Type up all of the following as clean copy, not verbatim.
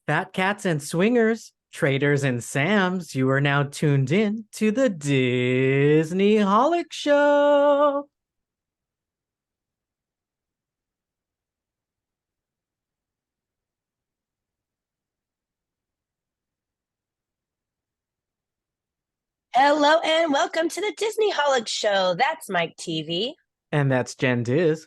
Fat cats and swingers, traders and Sams, you are now tuned in to the Disney Holic Show. Hello and welcome to the Disney Holic Show. That's Mike TV. And that's Jen Diz.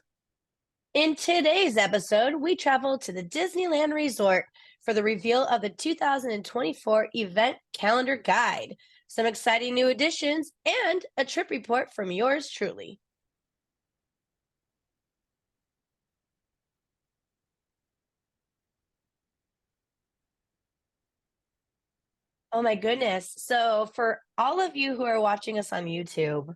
In today's episode, we travel to the Disneyland Resort for the reveal of the 2024 event calendar guide, some exciting new additions, and a trip report from yours truly. Oh my goodness. So, for all of you who are watching us on YouTube,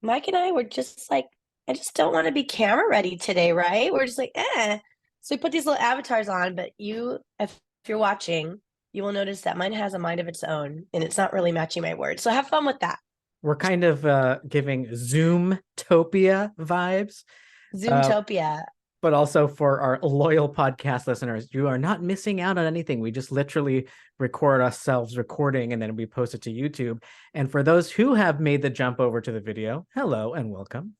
Mike and I were just like, I just don't want to be camera ready today, right? We're just like, eh. So we put these little avatars on, but if you're watching, you will notice that mine has a mind of its own and it's not really matching my words. So have fun with that. We're kind of giving Zoomtopia vibes, uh, Zoomtopia. but also for our loyal podcast listeners, you are not missing out on anything. We just literally record ourselves recording and then we post it to YouTube. And for those who have made the jump over to the video, hello and welcome.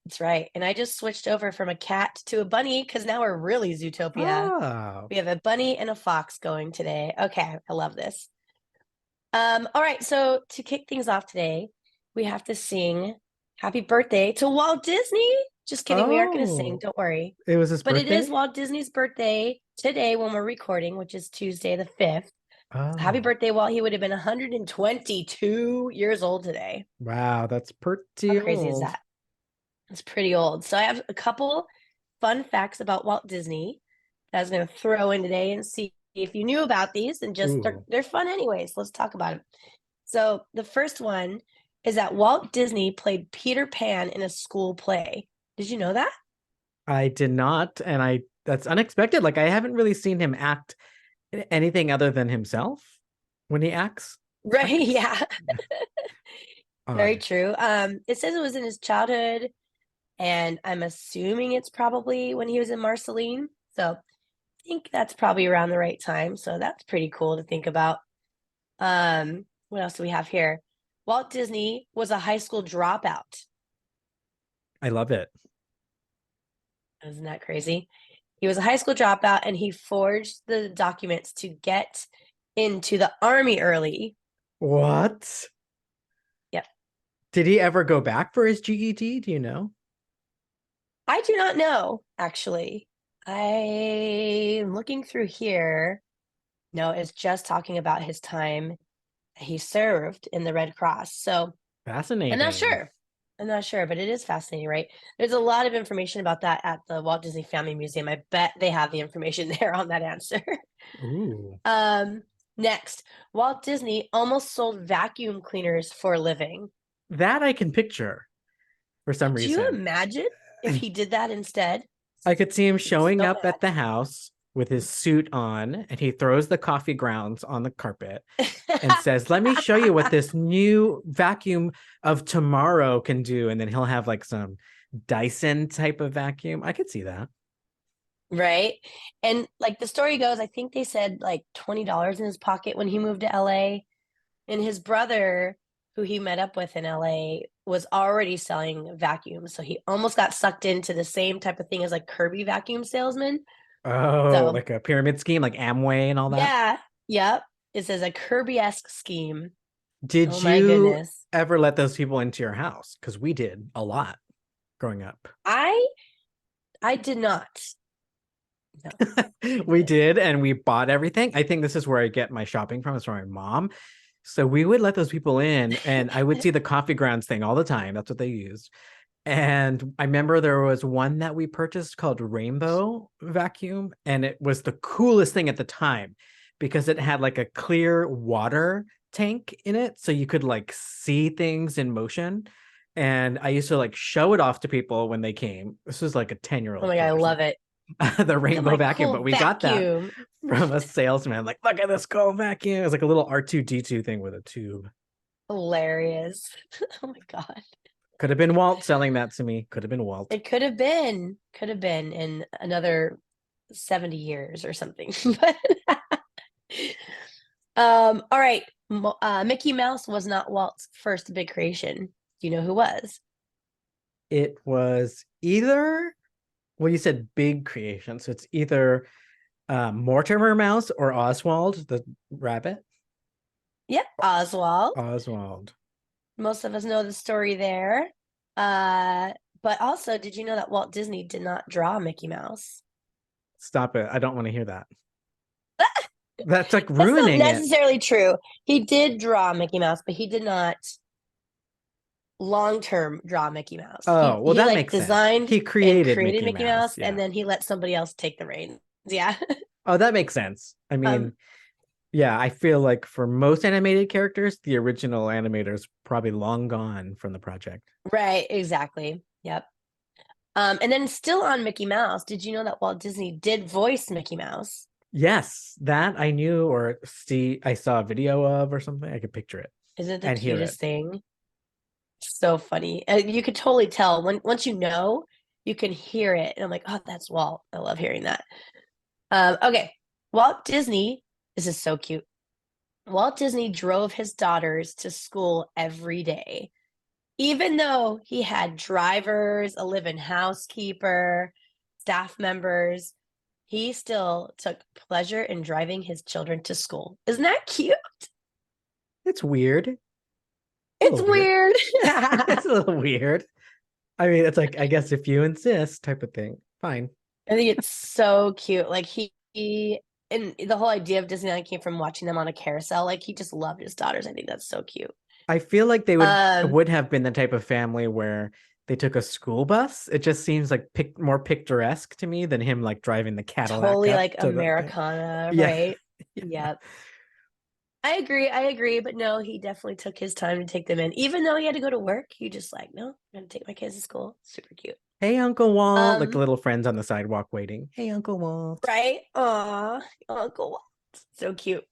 That's right. And I just switched over from a cat to a bunny because now we're really Zootopia. Oh, We have a bunny and a fox going today. Okay, I love this. All right, so to kick things off today, we have to sing Happy Birthday to Walt Disney. Just kidding, we aren't going to sing, don't worry. It was his But it birthday? is Walt Disney's birthday today when we're recording, which is Tuesday the 5th. So happy Oh, birthday, Walt. He would have been 122 years old today. wow, that's How pretty crazy is old. that? It's pretty old. So I have a couple fun facts about Walt Disney that I was going to throw in today and see if you knew about these, and just Ooh, they're fun anyways. Let's talk about them. So the first one is that Walt Disney played Peter Pan in a school play. Did you know that? I did not, and that's unexpected. Like I haven't really seen him act anything other than himself when he acts. I Right, guess. yeah. Very Odd. true. It says it was in his childhood, and I'm assuming it's probably when he was in Marceline. So I think that's probably around the right time. So that's pretty cool to think about. What else do we have here? Walt Disney was a high school dropout. I love it. Isn't that crazy? He was a high school dropout and he forged the documents to get into the army early. What? Yep. Did he ever go back for his GED? Do you know? I do not know, actually. I'm looking through here. No, it's just talking about his time he served in the Red Cross. So I'm not Fascinating. sure. I'm not sure, but it is fascinating, right? There's a lot of information about that at the Walt Disney Family Museum. I bet they have the information there on that answer. Ooh, um, Next, Walt Disney almost sold vacuum cleaners for a living. that I can picture for some Could you reason. imagine if he did that instead? I could see him It's showing so up at the house with his suit on, and he throws the coffee grounds on the carpet and bad. says, "Let me show you what this new vacuum of tomorrow can do." And then he'll have like some Dyson type of vacuum. I could see that. Right. And like the story goes, I think they said like $20 in his pocket when he moved to LA. And his brother, who he met up with in LA, was already selling vacuums. So he almost got sucked into the same type of thing as like Kirby vacuum salesman. Oh, So like a pyramid scheme, like Amway and all that. yeah, yep. It says a Kirby-esque scheme. Oh Did my you goodness. ever let those people into your house? Because we did a lot growing up. I I did not. No, I We didn't. did, and we bought everything. I think this is where I get my shopping from. It's from my mom. So we would let those people in, and I would see the coffee grounds thing all the time. That's what they used. And I remember there was one that we purchased called Rainbow Vacuum, and it was the coolest thing at the time because it had like a clear water tank in it, so you could like see things in motion. And I used to like show it off to people when they came. This was like a 10-year Oh old my God, I crush, love it. the Look at rainbow my vacuum, but cool we got that vacuum. from a salesman. Like, look at this cool vacuum. It was like a little R2D2 thing with a tube. Hilarious. Oh my God. Could have been Walt selling that to me. Could have been Walt. It could have been. Could have been. And another 70 years or something. All right. Mickey Mouse was not Walt's first big creation. Do you know who was? It was either, well, you said big creation, so it's either Mortimer Mouse or Oswald the rabbit. Yep, Oswald. Oswald. Most of us know the story there. But also, did you know that Walt Disney did not draw Mickey Mouse? Stop it. I don't want to hear that. That's like That's not ruining it. necessarily true. He did draw Mickey Mouse, but he did not long-term draw Mickey Mouse. Oh, well, He that like makes sense. designed He and created created Mickey Mickey Mouse. Mouse, Yeah. and then he let somebody else take the reins. Yeah. Oh, that makes sense. I Um, mean, yeah, I feel like for most animated characters, the original animator is probably long gone from the project. right, exactly. Yep. And then still on Mickey Mouse, did you know that Walt Disney did voice Mickey Mouse? Yes, that I knew or see I saw a video of or something. I could picture it Isn't it the and hear it. cutest thing? So funny. You could totally tell when once you know, you can hear it. And I'm like, oh, that's Walt. I love hearing that. Okay. Walt Disney, this is so cute. Walt Disney drove his daughters to school every day, even though he had drivers, a live-in housekeeper, staff members. He still took pleasure in driving his children to school. Isn't that cute? It's weird. A It's little weird. weird. It's a little weird. I mean, it's like, I guess if you insist type of thing. Fine. I think it's so cute. Like he and the whole idea of Disneyland came from watching them on a carousel. Like he just loved his daughters. I think that's so cute. I feel like they Um, would have been the type of family where they took a school bus. It just seems like more picturesque to me than him like driving the Cadillac totally up like to the thing. Americana, Yeah. right? Yeah. Yep. I agree, but no, he definitely took his time to take them in. Even though he had to go to work, he just like, no, I'm gonna take my kids to school. Super cute. Hey, Uncle Walt, like the Um, little friends on the sidewalk waiting. Hey, Uncle Walt. right? Aw, Uncle Walt. So cute.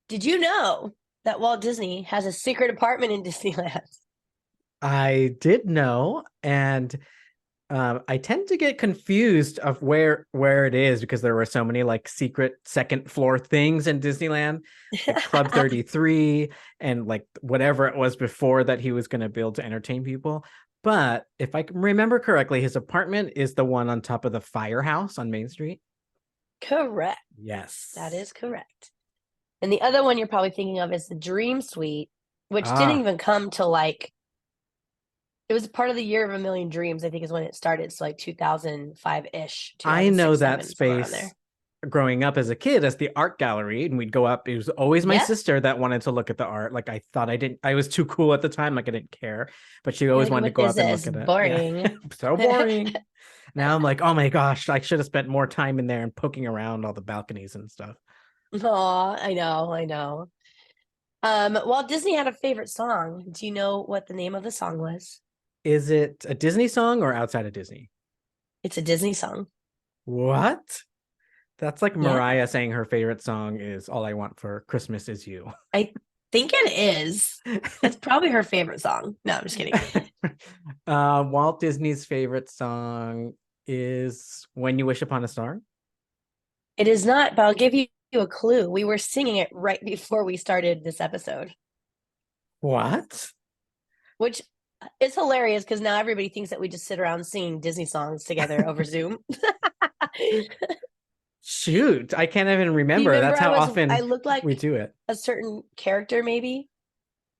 Did you know that Walt Disney has a secret apartment in Disneyland? I did know, and I tend to get confused of where it is because there were so many like secret second floor things in Disneyland, like Club 33 and like whatever it was before that he was going to build to entertain people. But if I can remember correctly, his apartment is the one on top of the firehouse on Main Street. Correct. Yes. That is correct. And the other one you're probably thinking of is the Dream Suite, which didn't Ah, even come to like it was part of the Year of a Million Dreams, I think is when it started. So like 2005-ish, I know 2006, that 7, somewhere around there. space growing up as a kid as the art gallery, and we'd go up. It was always my Yep. sister that wanted to look at the art. Like I thought I was too cool at the time, like I didn't care, but she You're always like, wanted to what go is up and look this? at it. Yeah. Boring. So boring. Now I'm like, oh my gosh, I should have spent more time in there and poking around all the balconies and stuff. Oh, I know, I know. Walt Disney had a favorite song. Do you know what the name of the song was? Is it a Disney song or outside of Disney? It's a Disney song. What? That's like Yeah, Mariah saying her favorite song is All I Want for Christmas Is You. I think it is. It's probably her favorite song. No, I'm just kidding. Walt Disney's favorite song is When You Wish Upon a Star. It is not, but I'll give you a clue. We were singing it right before we started this episode, What? which is hilarious because now everybody thinks that we just sit around singing Disney songs together over Zoom. Shoot, I can't even Do you remember. remember That's how I often looked we like do it. a certain character, maybe?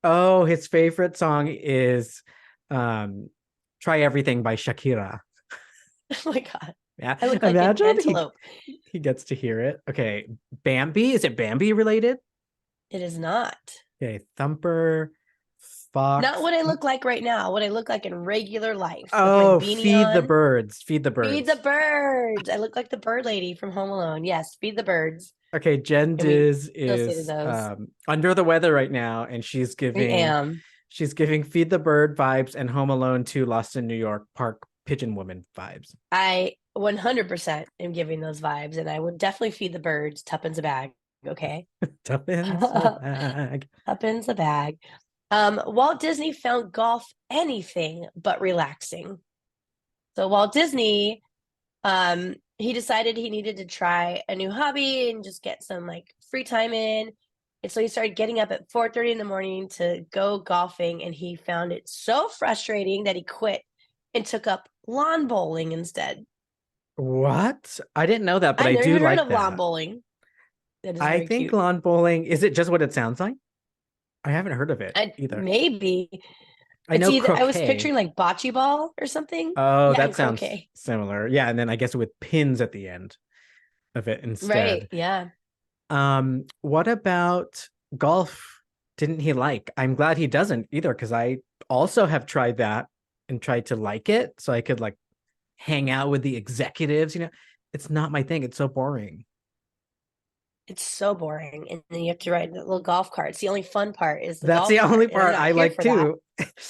Oh, his favorite song is um Try Everything by Shakira. Oh my God. Yeah. I look like an Imagine antelope. he gets to hear it. Okay. Bambi. Is it Bambi related? It is not. Okay. Thumper, Not Fox. what I look like right now, what I look like in regular life with my Oh, beanie Feed the on. Birds. Feed the Feed the Birds. birds. I look like the bird lady from Home Alone. Yes, feed the birds. Okay, Jen And we Diz still say to is those. under the weather right now, and I am. she's giving Feed the Bird vibes and Home Alone 2 Lost in New York Park Pigeon Woman vibes. I 100% am giving those vibes, and I would definitely feed the birds. Tuppence a bag. Okay. Tuppence a bag. Tuppence a bag. Walt Disney found golf anything but relaxing. So Walt Disney he decided he needed to try a new hobby and just get some like free time in. And so he started getting up at 4:30 in the morning to go golfing, and he found it so frustrating that he quit and took up lawn bowling instead. What? I didn't know that, but I've I never do even heard like of lawn that. bowling. That is I very think cute. lawn bowling, is it just what it sounds like? I haven't heard of it I either. maybe I it's know either I was croquet. picturing like bocce ball or something. Oh, Yeah, that and sounds croquet. similar. Yeah, and then I guess with pins at the end of it Right. instead. Yeah. What about golf? Didn't he like? I'm glad he doesn't either, because I also have tried that and tried to like it so I could like hang out with the executives, It's not my thing. It's so boring. It's so boring. And then you have to ride the little golf carts. The only fun part is the That's golf the cart. only And I'm part not I here like for that.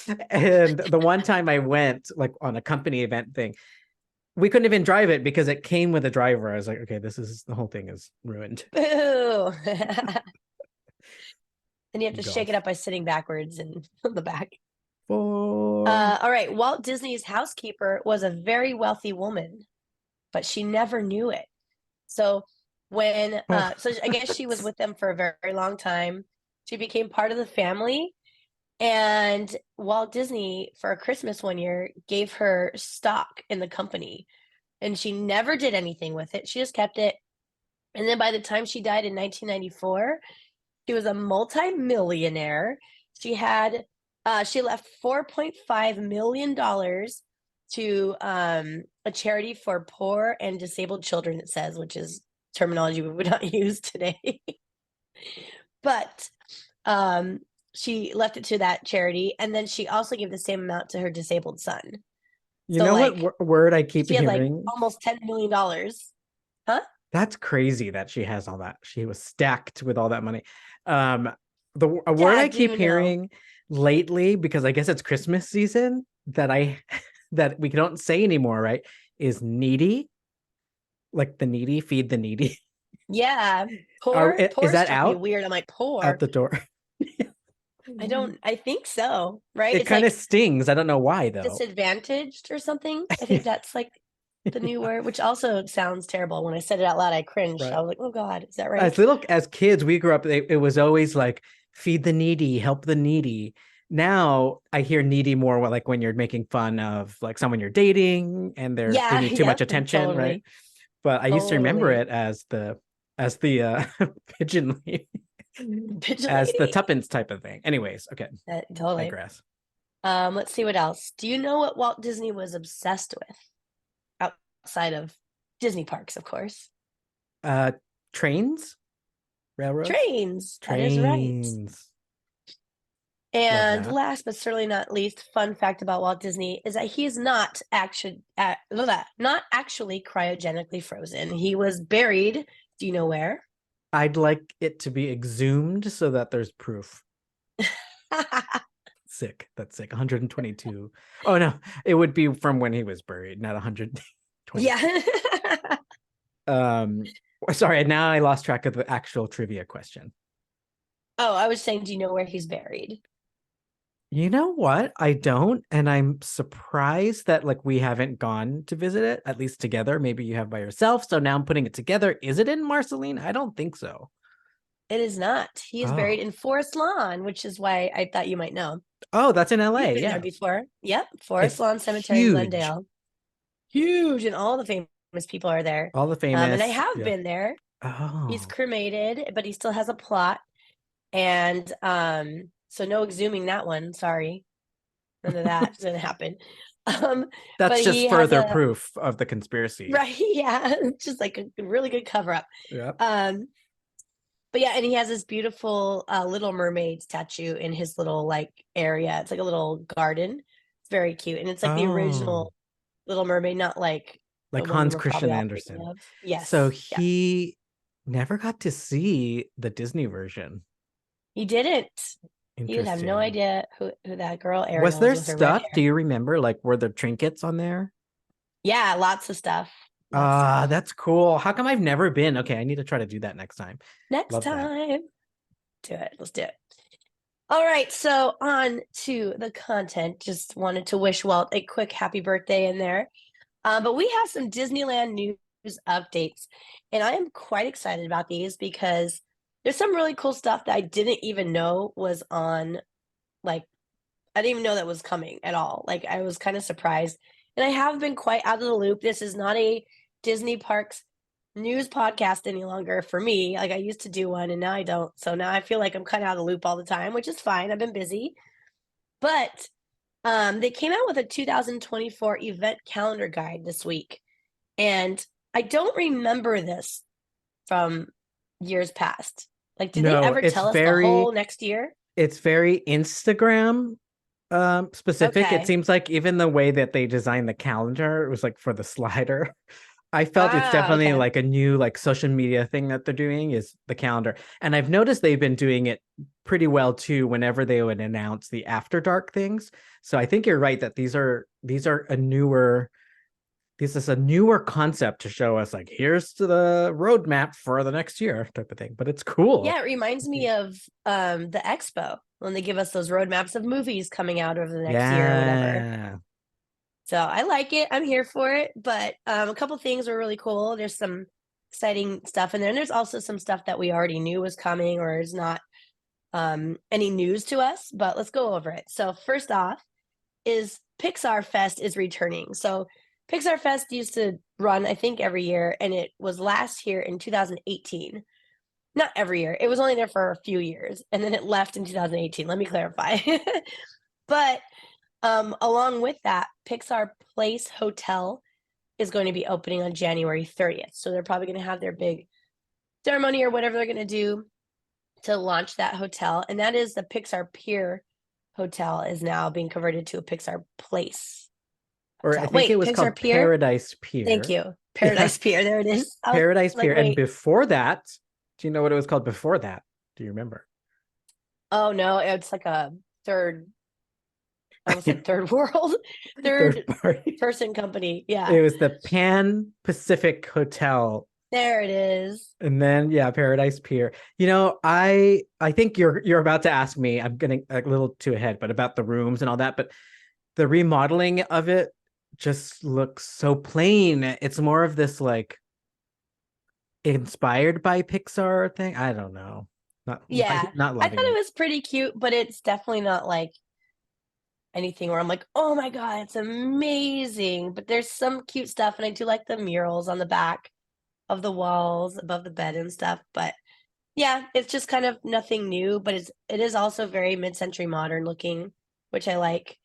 too. And the one time I went like on a company event thing, we couldn't even drive it because it came with a driver. I was like, okay, this is the whole thing is ruined. Boo. Then you have to shake it Golf. up by sitting backwards and on the back. For All right. Walt Disney's housekeeper was a very wealthy woman, but she never knew it. So oh, so I guess she was with them for a very long time. She became part of the family. And Walt Disney, for Christmas one year, gave her stock in the company. And she never did anything with it. She just kept it. And then by the time she died in 1994, she was a multi-millionaire. She left $4.5 million to a charity for poor and disabled children, it says, which is terminology we would not use today. But um, she left it to that charity, and then she also gave the same amount to her disabled son. you So know what like word I keep she had like hearing? almost $10 million. Huh? That's crazy that she has all that. She was stacked with all that money. Um, a word I Dad didn't keep even know. hearing lately, because I guess it's Christmas season, that I that we don't say anymore, right? Is needy, like the needy, feed the needy. Yeah, Are poor is that struck me out weird. I'm like, out poor. the door? I think so, right? It It's kind of like stings. I don't know why though. disadvantaged or something. I think that's like the new word, which also sounds terrible. When I said it out loud, I cringed. I Right. was like, oh God, is that right? As kids, we grew up. It was always like feed the needy, help the needy. Now I hear needy more like when you're making fun of like someone you're dating and they Yeah, need too much yep, attention, right? totally. But I used to remember Totally. it as the pigeon lady, Pigeon as the lady. tuppence type of thing. Anyways, okay, Totally. digress. Let's see what else. Do you know what Walt Disney was obsessed with outside of Disney parks, of course? Uh, trains, railroads, Trains. That is right. trains. Love And that. last but certainly not least, fun fact about Walt Disney is that he is not actually cryogenically frozen. He was buried. Do you know where? I'd like it to be exhumed so that there's proof. Sick. That's sick. 122. Oh no, it would be from when he was buried, not 122. Yeah. Sorry, now I lost track of the actual trivia question. Oh, I was saying, do you know where he's buried? You know what? I don't, and I'm surprised that like we haven't gone to visit it, at least together. Maybe you have by yourself. So now I'm putting it together. Is it in Marceline? I don't think so. It is not. He is buried Oh. in Forest Lawn, which is why I thought you might know. Oh, that's in You've LA. been there Yeah. before. Yep. Forest It's Lawn Cemetery in huge. Glendale. Huge, and all the famous people are there. All the And I famous. have Yeah. been there. He's Oh. cremated, but he still has a plot. And so no exhuming that one. Sorry. None of that didn't happen. Um, That's but he just has further a proof of the conspiracy. right, yeah, just like a really good cover up. Yep. Um, but yeah, and he has this beautiful Little Mermaid statue in his little like area. It's like a little garden. It's very cute. And it's like the Oh, original Little Mermaid, not like the like one you Hans were Christian probably all thinking Andersen. of. So Yes. Yeah. he never got to see the Disney version. He didn't. He would have no Interesting. idea who that girl Was Ariel is there with her red stuff? Do hair. you remember? Like, were there trinkets on there? Yeah, lots of stuff. Lots of stuff. That's cool. How come I've never been? Okay, I need to try to do that next time. Next Love that. time. Do it. Let's do it. All right, so on to the content. Just wanted to wish Walt a quick happy birthday in there. But we have some Disneyland news updates. And I am quite excited about these because there's some really cool stuff that I didn't even know was on, like, I didn't even know that was coming at all. Like, I was kind of surprised. And I have been quite out of the loop. This is not a Disney Parks news podcast any longer for me. Like, I used to do one and now I don't. So now I feel like I'm kind of out of the loop all the time, which is fine. I've been busy. But they came out with a 2024 event calendar guide this week. And I don't remember this from years past. Like, did they No, ever tell us the whole next year? it's very Instagram specific. It Okay. seems like even the way that they designed the calendar, it was like for the slider. I felt it's Ah, definitely okay. like a new like social media thing that they're doing is the calendar. And I've noticed they've been doing it pretty well too whenever they would announce the after dark things. So I think you're right that these are a newer this is a newer concept to show us like here's the roadmap for the next year type of thing. But it's cool. Yeah, it reminds me of the expo when they give us those roadmaps of movies coming out over the next year or whatever. Yeah. So I like it. I'm here for it. But a couple things were really cool. There's some exciting stuff in there. And there's also some stuff that we already knew was coming or is not any news to us. But let's go over it. So first off is Pixar Fest is returning. So Pixar Fest used to run, I think, every year, and it was last year in 2018. Not every year. It was only there for a few years, and then it left in 2018. Let me clarify. But along with that, Pixar Place Hotel is going to be opening on January 30th. So they're probably going to have their big ceremony or whatever they're going to do to launch that hotel. And that is the Pixar Pier Hotel is now being converted to a Pixar Place Or I Hotel. think it Wait, was Pixar called Pier? Paradise Thank Pier. you. Yeah. Paradise Pier. There it is. I was Paradise like, Pier. And wait. before that, do you know what it was called before that? Do you remember? Oh no, it's like a third, I almost said third world, Third third party. person company. Yeah. It was the Pan Pacific Hotel. There it is. And then yeah, Paradise Pier. I think you're about to ask me, I'm getting a little too ahead, but about the rooms and all that. But the remodeling of it just looks so plain. It's more of this like inspired by Pixar thing. I don't know. Yeah. Not I thought loving it it. was pretty cute, but it's definitely not like anything where I'm like, oh my God, it's amazing. But there's some cute stuff, and I do like the murals on the back of the walls above the bed and stuff. But yeah, it's just kind of nothing new, but it is also very mid-century modern looking, which I like.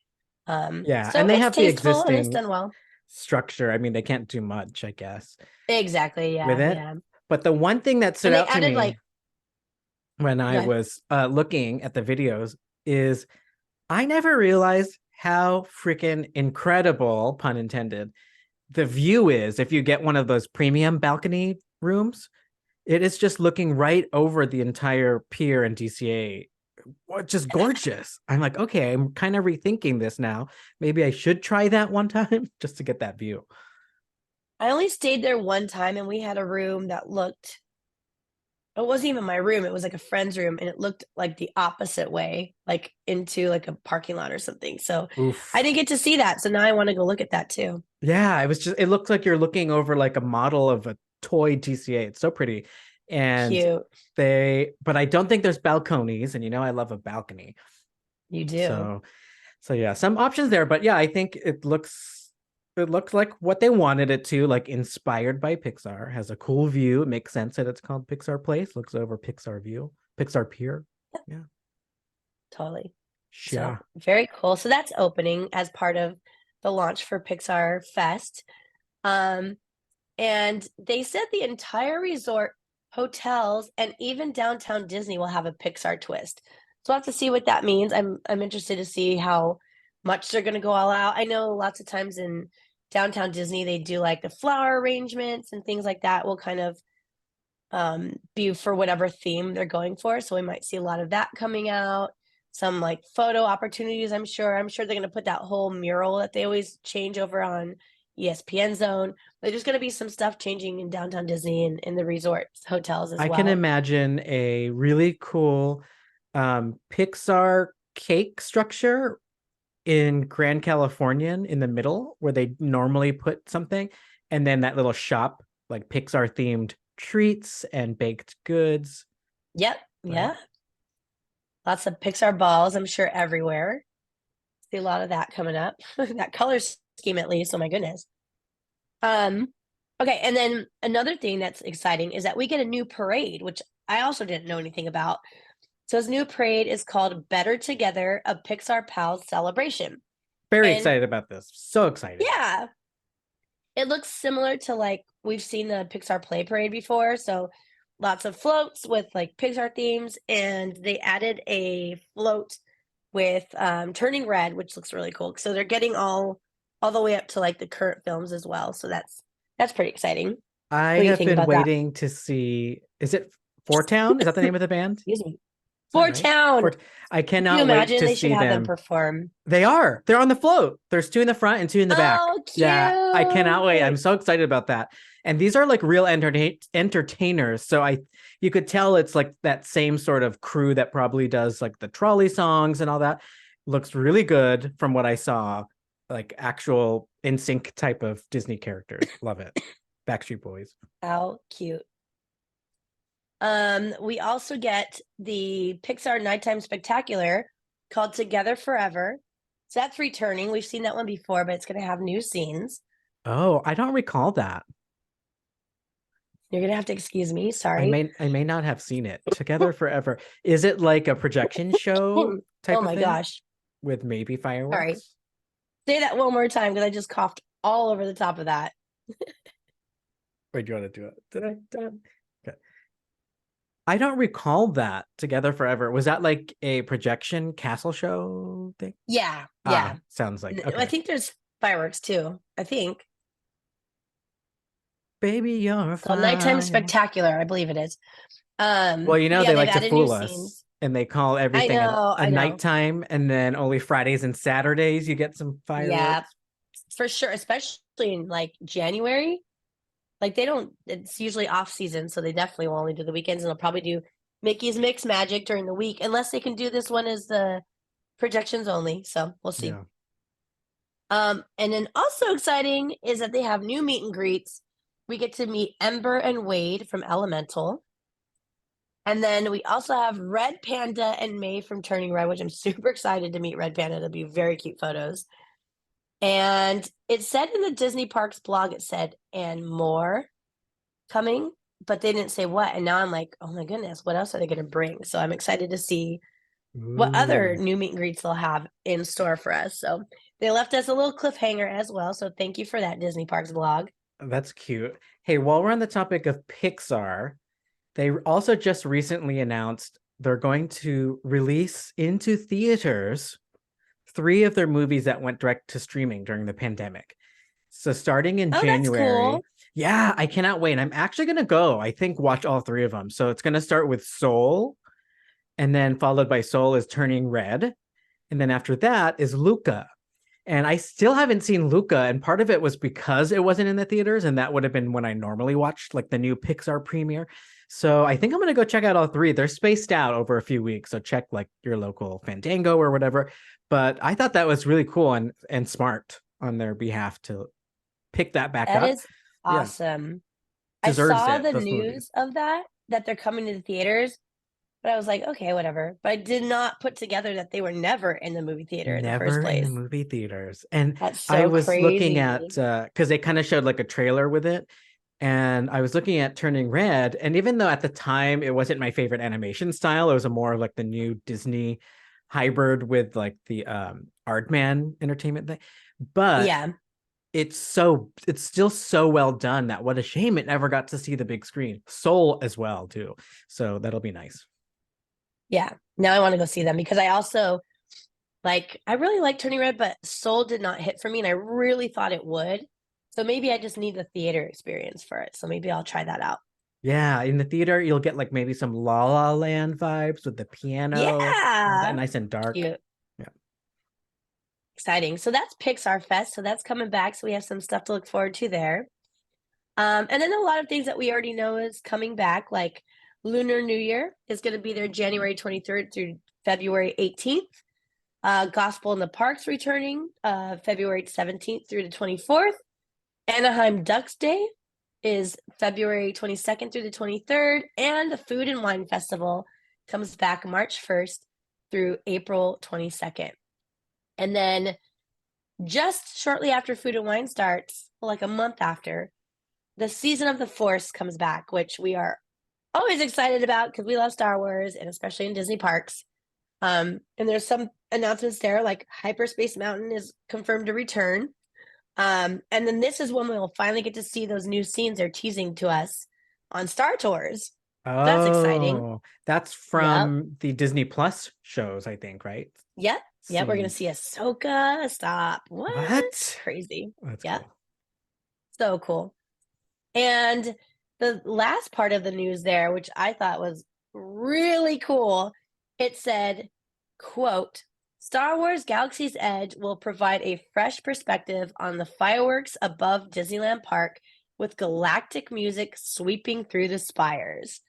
Yeah, So and they it's have the tasteful and it's existing done well. structure. I mean, they can't do much, I guess, Exactly. with Yeah, it. yeah. But the one thing that stood And they out to added like, me when I go ahead. was looking at the videos is I never realized how freaking incredible, pun intended, the view is if you get one of those premium balcony rooms. It is just looking right over the entire pier in DCA. Just gorgeous. I'm like, okay, I'm kind of rethinking this now. Maybe I should try that one time just to get that view. I only stayed there one time and we had a room that looked, it wasn't even my room, it was like a friend's room and it looked like the opposite way, like into like a parking lot or something. So I Oof. didn't get to see that. So now I want to go look at that too. Yeah, it looks like you're looking over like a model of a toy DCA. It's so pretty. And Cute. but I don't think there's balconies, and I love a balcony. You do. So yeah, some options there, but yeah, I think it looks like what they wanted it to, like inspired by Pixar. Has a cool view. It makes sense that it's called Pixar Place. Looks over Pixar View, Pixar Pier. Yeah, Totally. So yeah. very cool. So that's opening as part of the launch for Pixar Fest. Um, and they said the entire resort, hotels, and even downtown Disney will have a Pixar twist. So I'll have to see what that means. I'm interested to see how much they're going to go all out. I know lots of times in downtown Disney they do like the flower arrangements and things like that will kind of be for whatever theme they're going for. So we might see a lot of that coming out. Some like photo opportunities, I'm sure. I'm sure they're going to put that whole mural that they always change over on ESPN Zone. There's going to be some stuff changing in downtown Disney and in the resorts, hotels as I can well. imagine a really cool Pixar cake structure in Grand Californian in the middle where they normally put something, and then that little shop like Pixar themed treats and baked goods. Yep. Right? Yeah. Lots of Pixar balls, I'm sure, everywhere. See a lot of that coming up. That color scheme, at least. Oh my goodness. Um, okay, and then another thing that's exciting is that we get a new parade, which I also didn't know anything about. So this new parade is called Better Together, a Pixar Pals celebration. Very And excited about this. So excited. yeah, it looks similar to like we've seen the Pixar Play Parade before. So lots of floats with like Pixar themes, and they added a float with Turning Red, which looks really cool. So they're getting all the way up to like the current films as well. So that's pretty exciting. I What do you have think been about that? waiting to see. Is it Four Town? Is that the name of the band? Is Excuse me. that For right? Town. Four. I Could you cannot wait imagine to they should see have them them. perform? They are. They're on the float. There's two in the front and two in the back. Oh, Yeah, I cannot wait. I'm cute. so excited about that. And these are like real entertainers. So you could tell it's like that same sort of crew that probably does like the trolley songs and all that. Looks really good from what I saw. Like actual in sync type of Disney characters. Love it. Backstreet Boys. How cute. We also get the Pixar Nighttime Spectacular called Together Forever. So that's returning. We've seen that one before, but it's going to have new scenes. Oh, I don't recall that. You're going to have to excuse me. I Sorry. may not have seen it. Together Forever. Is it like a projection show Oh type of my thing gosh. with maybe Sorry. fireworks? Say that one more time because I just coughed all over the top of that. Wait, do you want to do it? Did I? Okay. I don't recall that Together Forever. Was that like a projection castle show thing? Yeah. Ah, Yeah. sounds like I okay. think there's fireworks too. I think Baby, you're it's called Nighttime fine. Spectacular. I believe it is. Well, you know Yeah, they they've like to added new fool us, scenes. and they call I everything know. a I know. nighttime, and then only Fridays and Saturdays you get some Yeah, fireworks. for sure. Especially in like January. Like they don't, it's usually off season, so they definitely will only do the weekends, and they'll probably do Mickey's Mix Magic during the week, unless they can do this one as the projections only. So we'll see. Yeah. And then also exciting is that they have new meet and greets. We get to meet Ember and Wade from Elemental. And then we also have Red Panda and May from Turning Red, which I'm super excited to meet Red Panda. It'll be very cute photos. And it said in the Disney Parks blog, it said, and more coming, but they didn't say what. And now I'm like, oh my goodness, what else are they going to bring? So I'm excited to see what other Ooh, new meet and greets they'll have in store for us. So they left us a little cliffhanger as well. So thank you for that, Disney Parks blog. that's cute. Hey, while we're on the topic of Pixar, they also just recently announced they're going to release into theaters three of their movies that went direct to streaming during the pandemic. So starting in Oh, that's January, cool. yeah, I cannot wait. I'm actually gonna go, I think, watch all three of them. So it's gonna start with Soul, and then followed by Soul is Turning Red, and then after that is Luca. And I still haven't seen Luca, and part of it was because it wasn't in the theaters, and that would have been when I normally watched like the new Pixar premiere. So I think I'm gonna go check out all three. They're spaced out over a few weeks, so check like your local Fandango or whatever. But I thought that was really cool and smart on their behalf to pick that back That up. is Yeah, awesome. I deserves saw it. the Those movies. news of that they're coming to the theaters, but I was like, okay, whatever. But I did not put together that they were never in the movie theater in the first Never in the place. movie theaters. And That's I so was looking at crazy. because they kind of showed like a trailer with it. And I was looking at Turning Red. And even though at the time it wasn't my favorite animation style, it was a more of like the new Disney hybrid with like the Aardman entertainment thing. But Yeah. it's still so well done that what a shame it never got to see the big screen. Soul as well, too. So that'll be nice. Yeah. Now I want to go see them because I also I really like Turning Red, but Soul did not hit for me, and I really thought it would. So maybe I just need the theater experience for it. So maybe I'll try that out. Yeah, in the theater, you'll get like maybe some La La Land vibes with the piano, all that Yeah. nice and dark. Cute. Yeah. Exciting. So that's Pixar Fest. So that's coming back. So we have some stuff to look forward to there. And then a lot of things that we already know is coming back, like Lunar New Year is going to be there January 23rd through February 18th. Gospel in the Parks returning February 17th through the 24th. Anaheim Ducks Day is February 22nd through the 23rd, and the Food and Wine Festival comes back March 1st through April 22nd. And then just shortly after Food and Wine starts, like a month after, the Season of the Force comes back, which we are always excited about because we love Star Wars, and especially in Disney parks. And there's some announcements there, like Hyperspace Mountain is confirmed to return. And then this is when we'll finally get to see those new scenes they're teasing to us on Star Tours. That's exciting. Oh, that's Yep. from the Disney Plus shows, I think, right? Yep. Yep. We're gonna Scenes. see Ahsoka. Stop. What? What? Crazy. That's Yep. cool. So cool. And the last part of the news there, which I thought was really cool, it said, quote, Star Wars Galaxy's Edge will provide a fresh perspective on the fireworks above Disneyland Park with galactic music sweeping through the spires.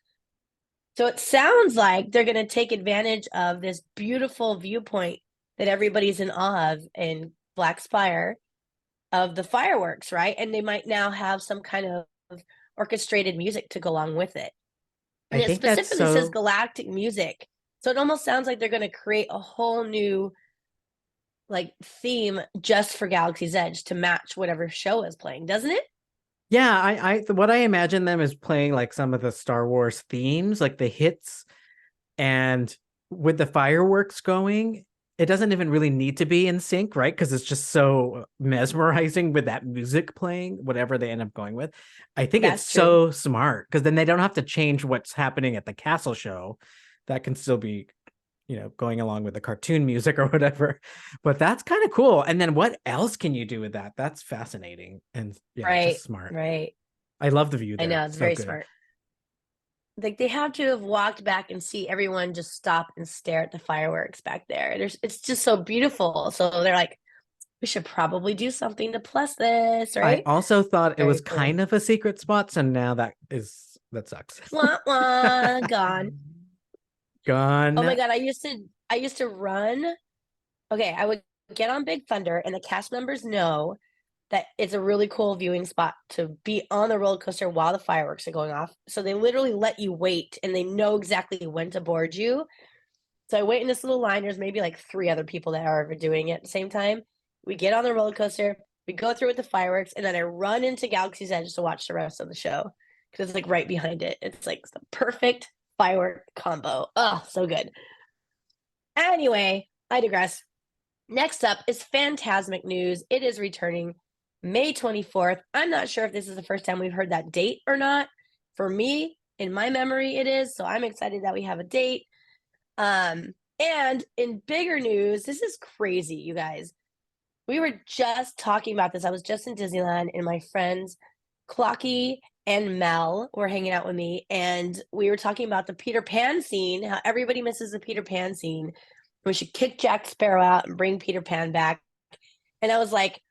So it sounds like they're going to take advantage of this beautiful viewpoint that everybody's in awe of in Black Spire of the fireworks, right? And they might now have some kind of orchestrated music to go along with it. I And it think that's specifically says so. galactic music. So it almost sounds like they're going to create a whole new like theme just for Galaxy's Edge to match whatever show is playing, doesn't it? Yeah, what I imagine them is playing like some of the Star Wars themes, like the hits, and with the fireworks going, it doesn't even really need to be in sync, right? Because it's just so mesmerizing with that music playing, whatever they end up going with. I think it's That's true. so smart because then they don't have to change what's happening at the castle show. That can still be, going along with the cartoon music or whatever. But that's kind of cool. And then what else can you do with that? That's fascinating. And yeah, Right. just smart. Right. I love the view I there. know, it's So very good. smart. Like they have to have walked back and see everyone just stop and stare at the fireworks back there. It's just so beautiful. So they're like, we should probably do something to plus this, I right? also thought it was Very cool. kind of a secret spot, so now that sucks. Wah wah, gone. Oh my Gone. god, I used to run. Okay, I would get on Big Thunder, and the cast members know that it's a really cool viewing spot to be on the roller coaster while the fireworks are going off. So they literally let you wait, and they know exactly when to board you. So I wait in this little line. There's maybe like three other people that are ever doing it at the same time. We get on the roller coaster, we go through with the fireworks, and then I run into Galaxy's Edge to watch the rest of the show because it's like right behind it. It's like the perfect firework combo. Oh, so good. Anyway, I digress. Next up is Phantasmic news. It is returning May 24th. I'm not sure if this is the first time we've heard that date or not. For me, in my memory, it is. So I'm excited that we have a date. And in bigger news, this is crazy, you guys. We were just talking about this. I was just in Disneyland, and my friends Clocky and Mel were hanging out with me, and we were talking about the Peter Pan scene, how everybody misses the Peter Pan scene. We should kick Jack Sparrow out and bring Peter Pan back. And I was like,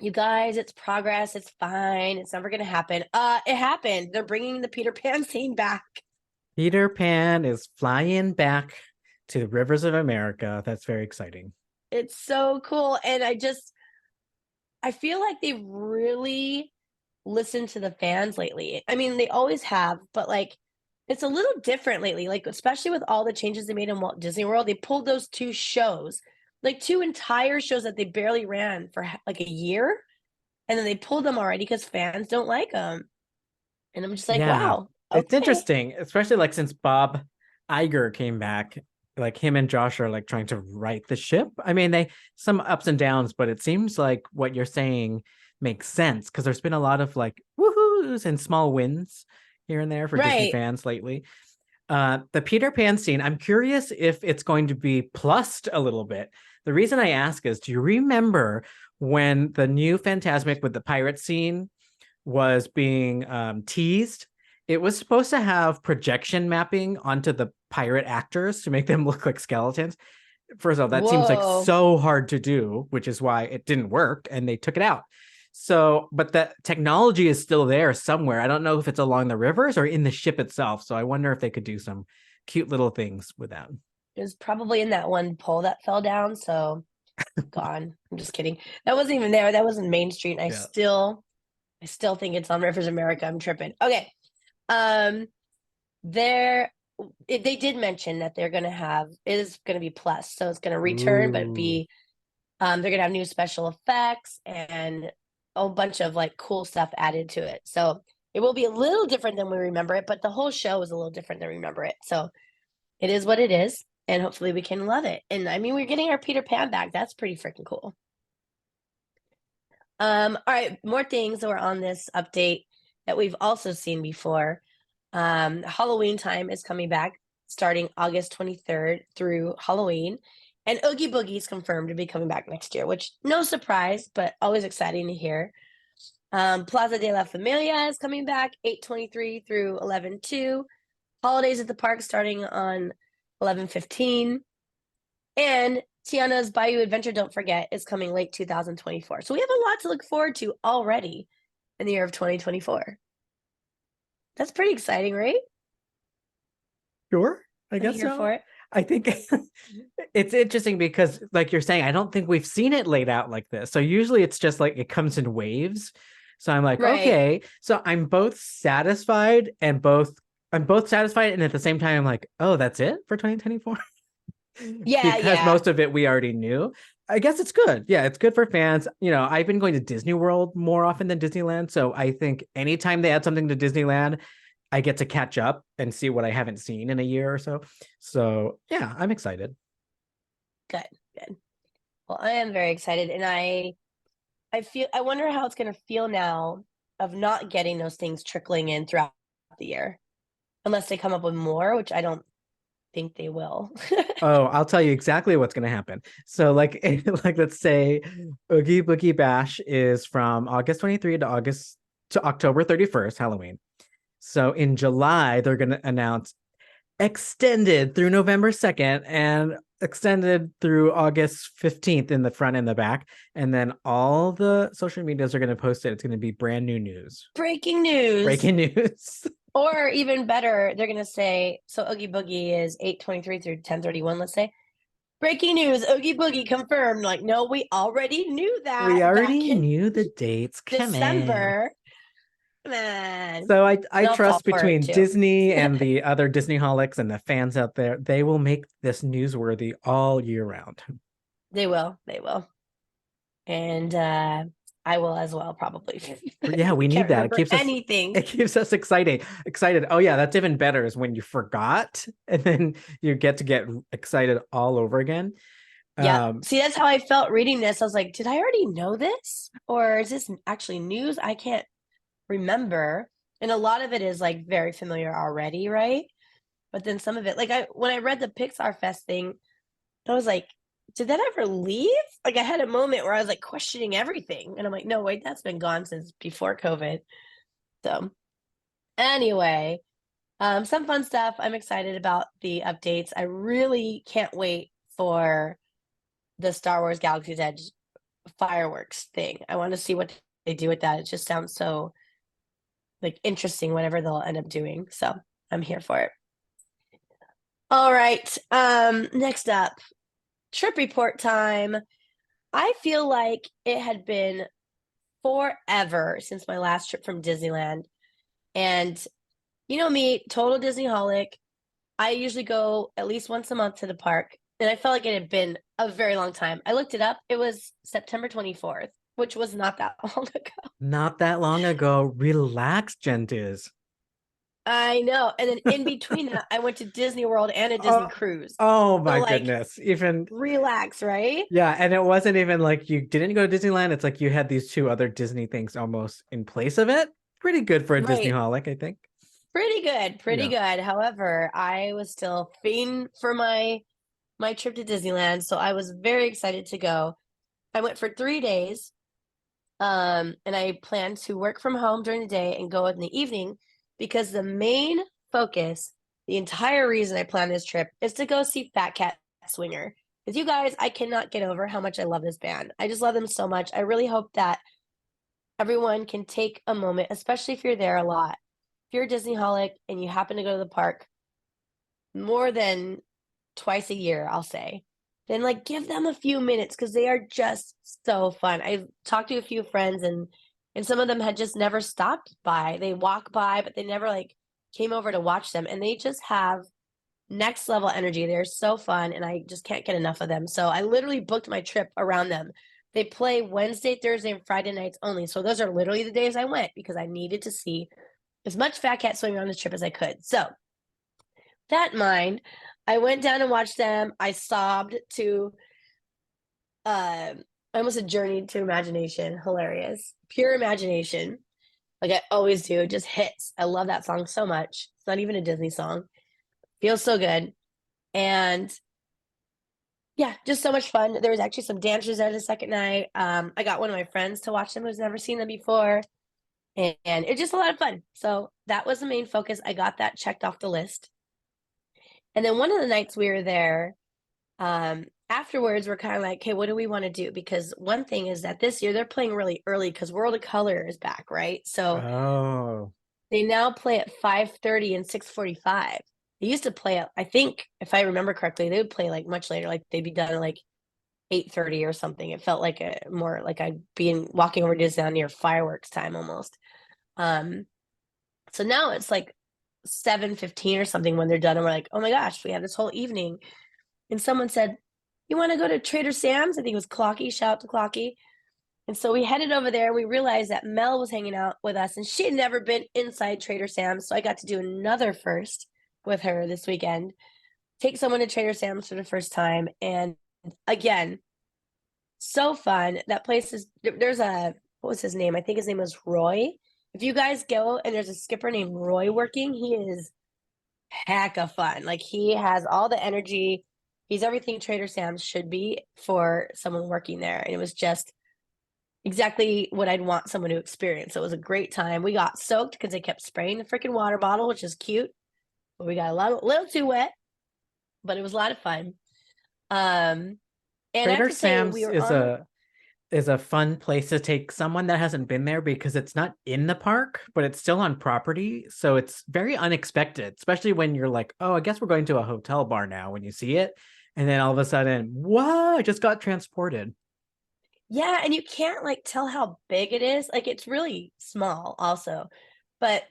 you guys, it's progress. It's fine. It's never going to happen. It happened. They're bringing the Peter Pan scene back. Peter Pan is flying back to the rivers of America. That's very exciting. It's so cool. And I feel like they've really listened to the fans lately. I mean, they always have, but like it's a little different lately. Like, especially with all the changes they made in Walt Disney World, they pulled those two shows, like two entire shows that they barely ran for like a year. And then they pulled them already because fans don't like them. And I'm just like, Yeah, wow, it's okay. interesting, especially like since Bob Iger came back, like him and Josh are like trying to right the ship. I mean, they some ups and downs, but it seems like what you're saying makes sense because there's been a lot of like woohoos and small wins here and there for Disney Right. fans lately. The Peter Pan scene, I'm curious if it's going to be plussed a little bit. The reason I ask is, do you remember when the new Fantasmic with the pirate scene was being teased? It was supposed to have projection mapping onto the pirate actors to make them look like skeletons. First of all, that seems like Whoa. so hard to do, which is why it didn't work and they took it out. So, but the technology is still there somewhere. I don't know if it's along the rivers or in the ship itself. So I wonder if they could do some cute little things with that. It was probably in that one pole that fell down. So gone. I'm just kidding. That wasn't even there. That was in Main Street. And I Yeah. still I still think it's on Rivers America. I'm tripping. Okay. Um, there they did mention that they're gonna have it is gonna be plus, so it's gonna return, but Ooh. be they're gonna have new special effects and a bunch of like cool stuff added to it. So it will be a little different than we remember it, but the whole show is a little different than we remember it. So it is what it is, and hopefully we can love it. And I mean, we're getting our Peter Pan back. That's pretty freaking cool. All right, more things that were on this update that we've also seen before. Halloween time is coming back starting August 23rd through Halloween. And Oogie Boogie is confirmed to be coming back next year, which no surprise, but always exciting to hear. Plaza de la Familia is coming back 8/23 through 11/2. Holidays at the park starting on 11/15. And Tiana's Bayou Adventure, don't forget, is coming late 2024. So we have a lot to look forward to already in the year of 2024. That's pretty exciting, right? Sure, I I'm guess here so. for it. I think it's interesting because, like you're saying, I don't think we've seen it laid out like this. So usually it's just like it comes in waves. So I'm like, Right. okay. So I'm both satisfied, and at the same time, I'm like, oh, that's it for 2024? Yeah, Because yeah. most of it we already knew. I guess it's good. Yeah, it's good for fans. I've been going to Disney World more often than Disneyland. So I think anytime they add something to Disneyland, I get to catch up and see what I haven't seen in a year or so. So yeah, I'm excited. Good, good. Well, I am very excited, and I wonder how it's gonna feel now of not getting those things trickling in throughout the year, unless they come up with more, which I don't think they will. Oh, I'll tell you exactly what's going to happen. So, like, like let's say Oogie Boogie Bash is from August 23 to October 31st, Halloween. So in July, they're going to announce extended through November 2nd and extended through August 15th in the front and the back. And then all the social medias are going to post it. It's going to be brand new news. Breaking news. Breaking news. Or even better, they're gonna say, so Oogie Boogie is 8/23 through 10/31, let's say. Breaking news, Oogie Boogie confirmed. Like, no, we already knew We that back already in knew the dates. Come in. December. Man. So I I'll fall trust for it between too. Disney and the other Disney holics and the fans out there, they will make this newsworthy all year round. They will. They will. And I will as well, probably. Yeah, we need Can't that. It remember keeps us anything. it keeps us excited. Oh yeah, that's even better is when you forgot and then you get excited all over again. Yep. Um, See, that's how I felt reading this. I was like, did I already know this? Or is this actually news? I can't remember. And a lot of it is like very familiar already, right? But then some of it, like when I read the Pixar Fest thing, I was like, did that ever leave? Like I had a moment where I was like questioning everything. And I'm like, no, wait, that's been gone since before COVID. So anyway, some fun stuff. I'm excited about the updates. I really can't wait for the Star Wars Galaxy's Edge fireworks thing. I want to see what they do with that. It just sounds so like interesting, whatever they'll end up doing. So I'm here for it. All right. Next up, trip report time. I feel like it had been forever since my last trip from Disneyland. And you know me, total Disneyholic. I usually go at least once a month to the park. And I felt like it had been a very long time. I looked it up. It was September 24th, which was not that long ago. Not that long ago. Relax, Gentis. I know. And then in between that, I went to Disney World and a Disney Oh, cruise. oh So my like goodness. Even relax, right? yeah, and it wasn't even like you didn't go to Disneyland. It's like you had these two other Disney things almost in place of it. Pretty good for a Disney Right. holic, I think. Pretty good. Pretty Yeah. good. However, I was still fiending for my trip to Disneyland, so I was very excited to go. I went for 3 days, and I planned to work from home during the day and go in the evening because the main focus, the entire reason I planned this trip is to go see Fat Cat Swinger. With you guys, I cannot get over how much I love this band. I just love them so much. I really hope that everyone can take a moment, especially if you're there a lot. If you're a Disneyholic and you happen to go to the park more than twice a year, I'll say, then like give them a few minutes because they are just so fun. I've talked to a few friends and And some of them had just never stopped by. They walk by, but they never like came over to watch them. And they just have next level energy. They're so fun, and I just can't get enough of them. So I literally booked my trip around them. They play Wednesday, Thursday, and Friday nights only. So those are literally the days I went because I needed to see as much fat cat swimming on this trip as I could. So that in mind, I went down and watched them. I sobbed to I almost a journey to imagination. Hilarious. Pure imagination. Like I always do. It just hits. I love that song so much. It's not even a Disney song. Feels so good. And yeah, just so much fun. There was actually some dancers there the second night. I got one of my friends to watch them who's never seen them before. And it's just a lot of fun. So that was the main focus. I got that checked off the list. And then one of the nights we were there, afterwards, we're kind of like, hey, what do we want to do? Because one thing is that this year they're playing really early because World of Color is back, right? So Oh, they now play at 5:30 and 6:45. They used to play at, I think, if I remember correctly, they would play like much later, like they'd be done at like 8:30 or something. It felt like a more like I'd be walking over Disneyland near fireworks time almost. Um, so now it's like 7:15 or something when they're done, and we're like, oh my gosh, we have this whole evening. And someone said, you want to go to Trader Sam's? I think it was Clocky. Shout out to Clocky. And so we headed over there. We realized that Mel was hanging out with us, and she had never been inside Trader Sam's. So I got to do another first with her this weekend. Take someone to Trader Sam's for the first time. And again, so fun. That place is, there's a, what was his name? I think his name was Roy. If you guys go and there's a skipper named Roy working, he is heck of fun. Like he has all the energy. He's everything Trader Sam's should be for someone working there. And it was just exactly what I'd want someone to experience. So it was a great time. We got soaked because they kept spraying the freaking water bottle, which is cute. But we got a little too wet, but it was a lot of fun. And I have Trader to say, we Sam's were on the, is a fun place to take someone that hasn't been there because it's not in the park, but it's still on property. So it's very unexpected, especially when you're like, oh, I guess we're going to a hotel bar now when you see it. And then all of a sudden, whoa, I just got transported. yeah, and you can't like tell how big it is. Like it's really small also, but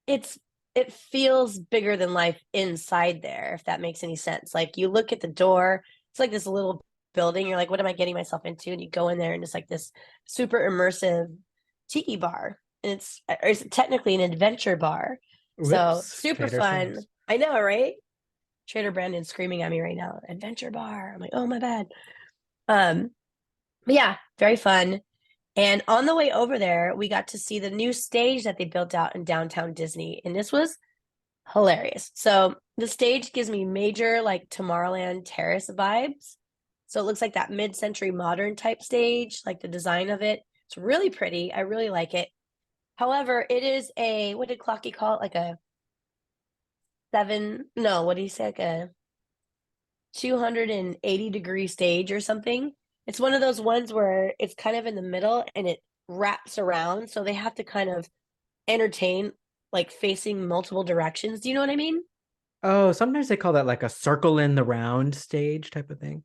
it's it feels bigger than life inside there, if that makes any sense. Like you look at the door, it's like this little building. You're like, what am I getting myself into? And you go in there and it's like this super immersive tiki bar. And it's technically an adventure bar. So Whoops, super Trader fun. Sam's. I know, right? Trader Brandon screaming at me right now. Adventure bar. I'm like, oh my bad. Um, but yeah, very fun. And on the way over there, we got to see the new stage that they built out in downtown Disney. And this was hilarious. So the stage gives me major like Tomorrowland Terrace vibes. So it looks like that mid-century modern type stage, like the design of it. It's really pretty. I really like it. However, it is a, what did Clocky call it? Like a seven, no, what do you say? Like a 280-degree stage or something. It's one of those ones where it's kind of in the middle and it wraps around. So they have to kind of entertain like facing multiple directions. Do you know what I mean? Oh, sometimes they call that like a circle in the round stage type of thing.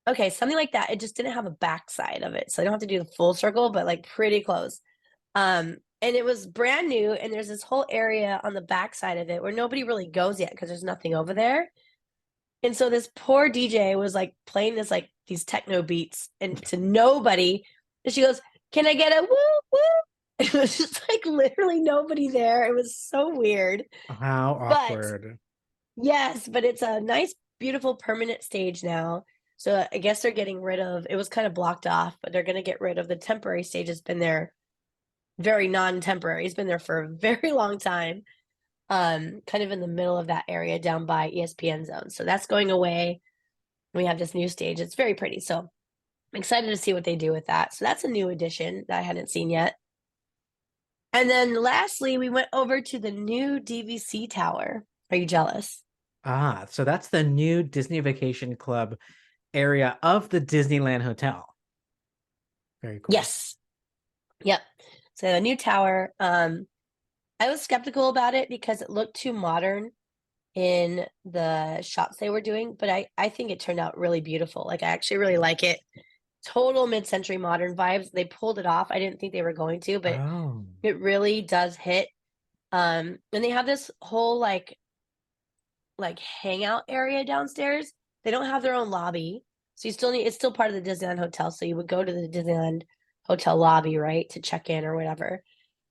Okay, something like that. It just didn't have a backside of it. So I don't have to do the full circle, but like pretty close. And it was brand new, and there's this whole area on the backside of it where nobody really goes yet because there's nothing over there. And so this poor DJ was like playing this like these techno beats and to nobody. And she goes, can I get a woo woo? It was just like literally nobody there. It was so weird. How But awkward. yes, but it's a nice, beautiful permanent stage now. So I guess they're getting rid of it was kind of blocked off, but they're gonna get rid of the temporary stage. It's been there very non-temporary. It's been there for a very long time. Kind of in the middle of that area down by ESPN zone. So that's going away. We have this new stage. It's very pretty. So I'm excited to see what they do with that. So that's a new addition that I hadn't seen yet. And then lastly, we went over to the new DVC tower. Are you jealous? Ah, so that's the new Disney Vacation Club area of the Disneyland Hotel. Very cool. Yes. Yep. So a new tower. I was skeptical about it because it looked too modern in the shots they were doing, but I think it turned out really beautiful. Like I actually really like it. total mid-century modern vibes. They pulled it off. I didn't think they were going to, but Oh. it really does hit. And they have this whole like hangout area downstairs. They don't have their own lobby. So you still need it's still part of the Disneyland hotel. So you would go to the Disneyland hotel lobby, right, to check in or whatever.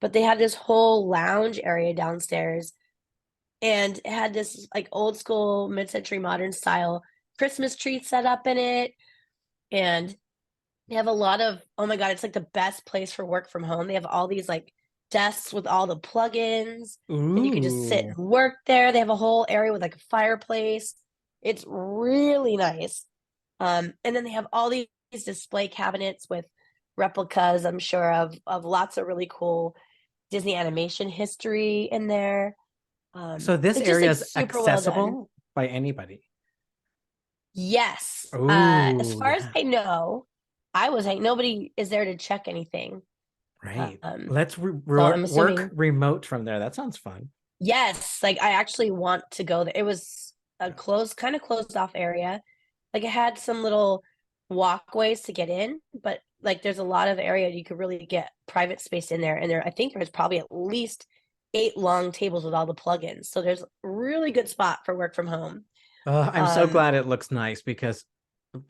But they had this whole lounge area downstairs and it had this like old school mid-century modern style Christmas tree set up in it. And they have a lot of, oh my God, it's like the best place for work from home. They have all these like desks with all the plugins, and you can just sit Ooh. and work there. They have a whole area with like a fireplace. It's really nice. And then they have all these display cabinets with replicas, I'm sure, of lots of really cool Disney animation history in there. So this It's just area like is super well done. accessible by anybody. Yes. As Oh, far as yeah. I know, I was like, nobody is there to check anything. Right. Um, Let's so I'm work assuming, remote from there. That sounds fun. yes, like I actually want to go there. It was a Yeah. closed, kind of closed off area. Like it had some little walkways to get in, but like there's a lot of area you could really get private space in there. And there, I think there's probably at least 8 long tables with all the plugins. So there's a really good spot for work from home. I'm so Um, glad it looks nice because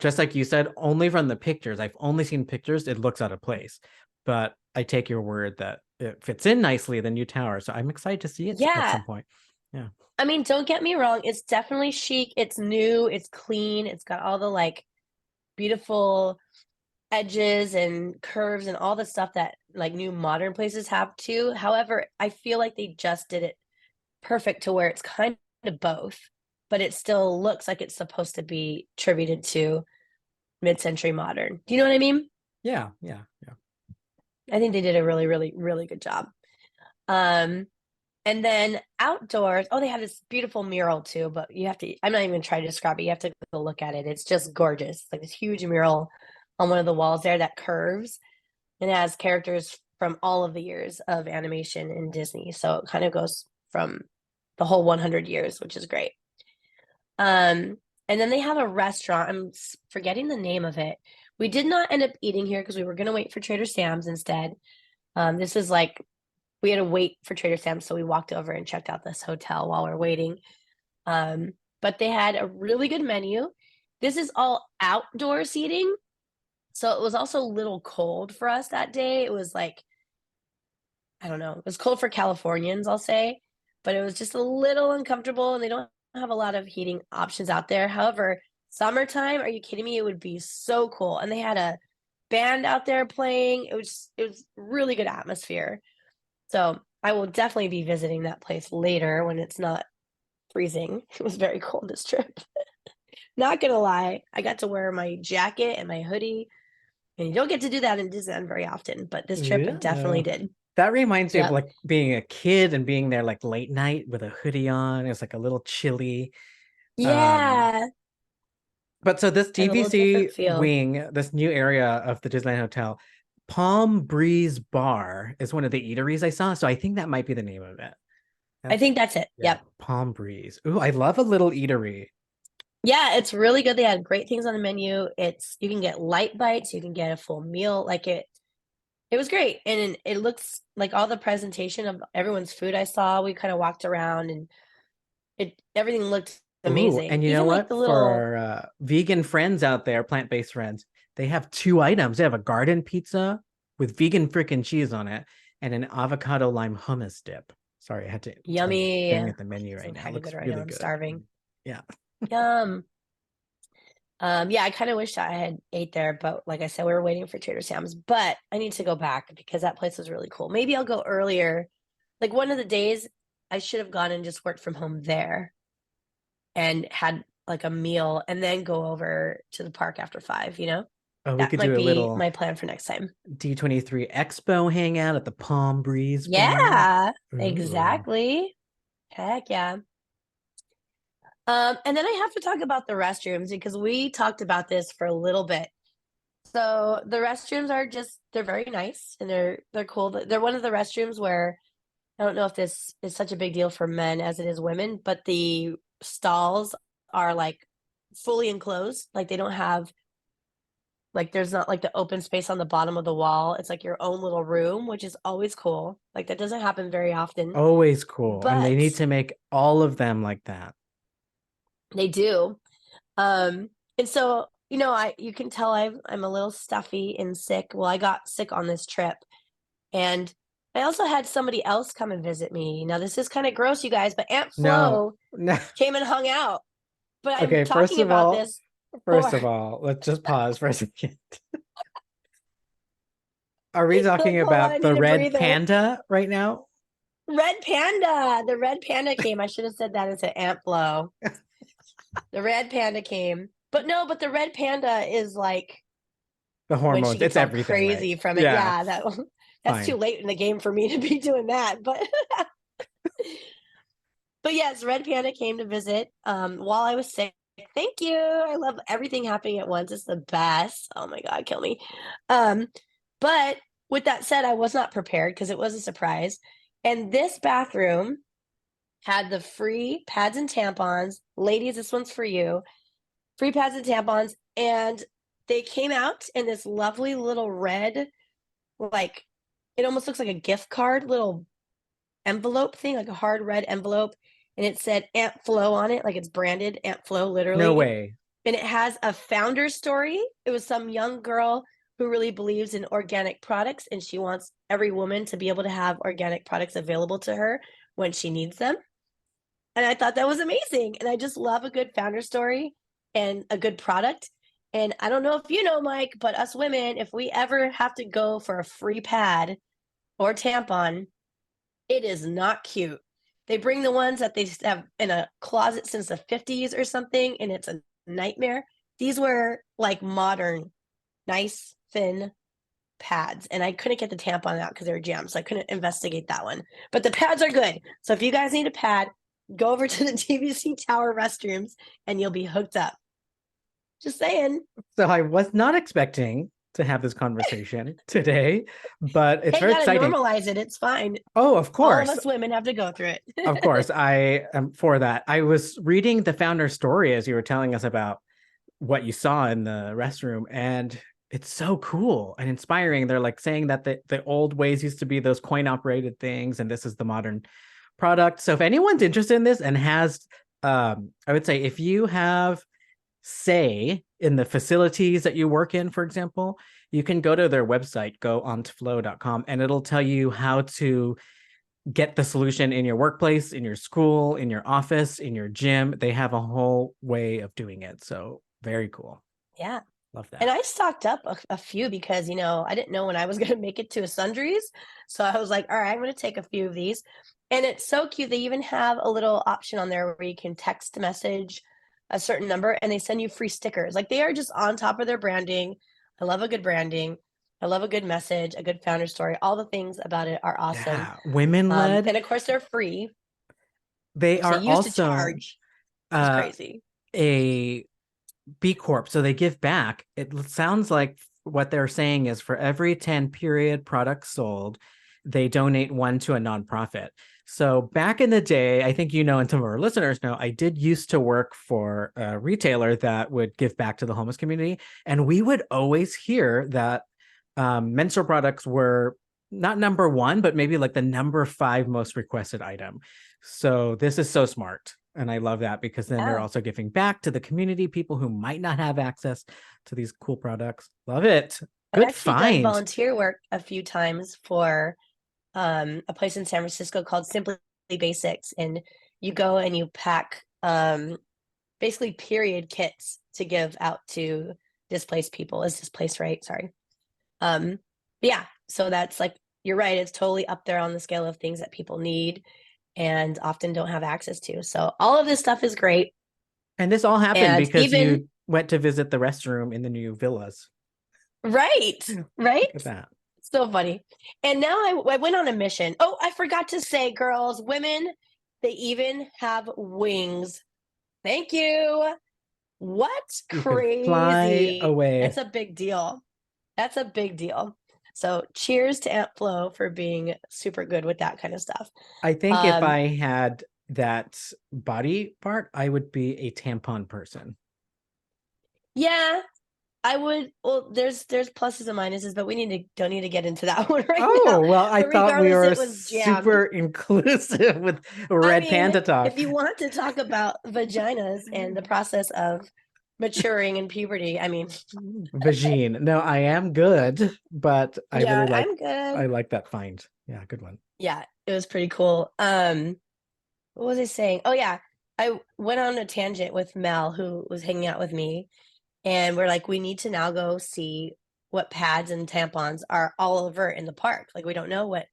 just like you said, only from the pictures, I've only seen pictures, it looks out of place. But I take your word that it fits in nicely, the new tower. So I'm excited to see it at yeah, some point. Yeah. I mean, don't get me wrong, it's definitely chic, it's new, it's clean, it's got all the like beautiful edges and curves and all the stuff that like new modern places have too. However, I feel like they just did it perfect to where it's kind of both, but it still looks like it's supposed to be attributed to mid-century modern. Do you know what I mean? Yeah. Yeah. Yeah. I think they did a really, really, really good job. Um, and then outdoors, oh, they have this beautiful mural too, but you have to, I'm not even trying to describe it. You have to go look at it. It's just gorgeous. Like this huge mural on one of the walls there that curves and it has characters from all of the years of animation in Disney. So it kind of goes from the whole 100 years, which is great. And then they have a restaurant. I'm forgetting the name of it. We did not end up eating here because we were going to wait for Trader Sam's instead. This is like we had to wait for Trader Sam's, so we walked over and checked out this hotel while we're waiting. But they had a really good menu. This is all outdoor seating, so it was also a little cold for us that day. It was like I don't know, it was cold for Californians, I'll say, but it was just a little uncomfortable, and they don't have a lot of heating options out there. However, summertime, are you kidding me? It would be so cool, and they had a band out there playing. It was really good atmosphere. So I will definitely be visiting that place later when it's not freezing. It was very cold this trip. Not gonna lie, I got to wear my jacket and my hoodie, and you don't get to do that in Disneyland very often, but this trip I definitely Yeah. did. That reminds me of Yep. like being a kid and being there like late night with a hoodie on. It's like a little chilly. Um, Yeah, but so this has a little different DVC feel. wing, this new area of the Disneyland Hotel, Palm Breeze Bar is one of the eateries I saw. So I think that might be the name of it. I That's think that's it. yeah, Yep. Palm Breeze. Ooh, I love a little eatery. Yeah, it's really good. They had great things on the menu. It's you can get light bites, you can get a full meal. Like it was great. And it looks like all the presentation of everyone's food I saw. We kind of walked around and it everything looked Ooh, amazing. and you know Even like what? the For little our vegan friends out there, plant-based friends, they have two items. They have a garden pizza with vegan freaking cheese on it and an avocado lime hummus dip. Sorry, I had to tell you. yummy. Staring at the menu right Sounds now. It kind of looks good right now. really I'm good. starving. Yeah. Yum. Yeah, I kind of wish I had ate there, but like I said, we were waiting for Trader Sam's. But I need to go back because that place was really cool. Maybe I'll go earlier. Like one of the days, I should have gone and just worked from home there and had like a meal and then go over to the park after 5, you know? Oh, we That could might do a be little my plan for next time. D23 Expo hangout at the Palm Breeze Bar. Yeah, Ooh. exactly. Heck yeah. And then I have to talk about the restrooms because we talked about this for a little bit. So the restrooms are just they're very nice and they're cool. They're one of the restrooms where I don't know if this is such a big deal for men as it is women, but the stalls are like fully enclosed. Like they don't have Like there's not like the open space on the bottom of the wall. It's like your own little room, which is always cool. Like that doesn't happen very often, Always cool. And they but need to make all of them like that. they do. And so, I you can tell I'm a little stuffy and sick. Well, I got sick on this trip, and I also had somebody else come and visit me. Now, this is kind of gross, you guys, but Aunt No, Flo no. came and hung out. But I'm Okay, talking about this first for of all, let's just pause for a second. Are we like, talking hold on, I about the need a red breather. panda right now? Red Panda. The Red Panda came. I should have said that instead of Aunt Flo. The Red Panda came. But no, but the Red Panda is like The when she hormones, gets it's all everything, right? crazy from it. Yeah, Yeah, that's too fine. late in the game for me to be doing that. But yes, Red Panda came to visit while I was sick. Thank you. I love everything happening at once. It's the best. Oh my God, kill me. Um, but with that said, I was not prepared because it was a surprise. And this bathroom had the free pads and tampons. Ladies, this one's for you. Free pads and tampons. And they came out in this lovely little red, like it almost looks like a gift card, little envelope thing, like a hard red envelope. And it said Aunt Flo on it, like it's branded Aunt Flo, No literally. way. And it has a founder story. It was some young girl who really believes in organic products, and she wants every woman to be able to have organic products available to her when she needs them. And I thought that was amazing. And I just love a good founder story and a good product. And I don't know if you know, Mike, but us women, if we ever have to go for a free pad or tampon, it is not cute. They bring the ones that they have in a closet since the 50s or something, and it's a nightmare. These were like modern, nice, thin pads, and I couldn't get the tampon out because they were jammed, so I couldn't investigate that one. But the pads are good. So if you guys need a pad, go over to the TVC Tower restrooms and you'll be hooked up. Just saying. So I was not expecting to have this conversation today, but it's Hey, you very gotta exciting. normalize it. It's fine. Oh, of All of course. us women have to go through Of it. course. I am for that. I was reading the founder story as you were telling us about what you saw in the restroom, and it's so cool and inspiring. They're like saying that the old ways used to be those coin operated things, and this is the modern product. So if anyone's interested in this and has, I would say if you have say in the facilities that you work in, for example, you can go to their website, go on to flow.com, and it'll tell you how to get the solution in your workplace, in your school, in your office, in your gym. They have a whole way of doing it. So very cool. Yeah. Love And that. I stocked up a few because, I didn't know when I was going to make it to a sundries. So I was like, all right, I'm going to take a few of these. And it's so cute. They even have a little option on there where you can text message a certain number and they send you free stickers. Like they are just on top of their branding. I love a good branding. I love a good message, a good founder story. All the things about it are awesome. Yeah, women led. And of course, they're free, They which they are used to also charge, which is uh, crazy. a B Corp, so they give back. It sounds like what they're saying is for every 10 period products sold, they donate one to a nonprofit. So back in the day, I think and some of our listeners know, I did used to work for a retailer that would give back to the homeless community. And we would always hear that menstrual products were not number one, but maybe like the number five most requested item. So this is so smart. And I love that because then they're Yeah. also giving back to the community, people who might not have access to these cool products. Love it. I've Good actually done find. volunteer work a few times for a place in San Francisco called Simply Basics, and you go and you pack basically period kits to give out to displaced people. Is displaced, right? Sorry. Um, yeah, so that's like you're right. It's totally up there on the scale of things that people need and often don't have access to. So all of this stuff is great, And this all happened and because even you went to visit the restroom in the new villas. right, Look right. at that. So funny. And now I went on a mission. Oh, I forgot to say, girls, women, they even have wings. Thank you. What You can fly crazy. That's away. a big deal. That's a big deal. So cheers to Aunt Flo for being super good with that kind of stuff. I think if Um, I had that body part, I would be a tampon person. yeah, I would. Well, there's pluses and minuses, but we don't need to get into that one right now. Oh, well, I But thought we regardless, were it was jammed. super inclusive with I Red mean, Panda if talk. you want to talk about vaginas and the process of maturing in puberty, I mean, Vagine. No, I am good, but I really yeah, I'm I good. like that find. Yeah, good one. Yeah, it was pretty cool. What was I saying? Oh yeah, I went on a tangent with Mel, who was hanging out with me, and we're like, we need to now go see what pads and tampons are all over in the park. Like, we don't know what,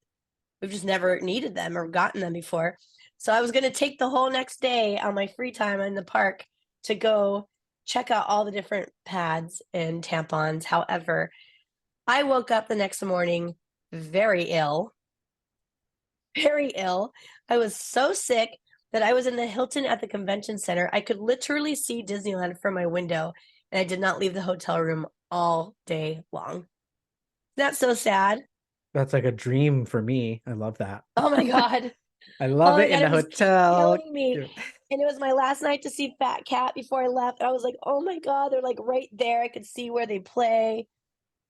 we've just never needed them or gotten them before. So I was going to take the whole next day on my free time in the park to go check out all the different pads and tampons. However, I woke up the next morning very ill, very ill. I was so sick that I was in the Hilton at the convention center. I could literally see Disneyland from my window, and I did not leave the hotel room all day long. That's so sad. That's like a dream for me. I love that. Oh my God. I Oh love my it in God. the It was hotel. killing me. And it was my last night to see Fat Cat before I left. And I was like, oh my God, they're like right there. I could see where they play.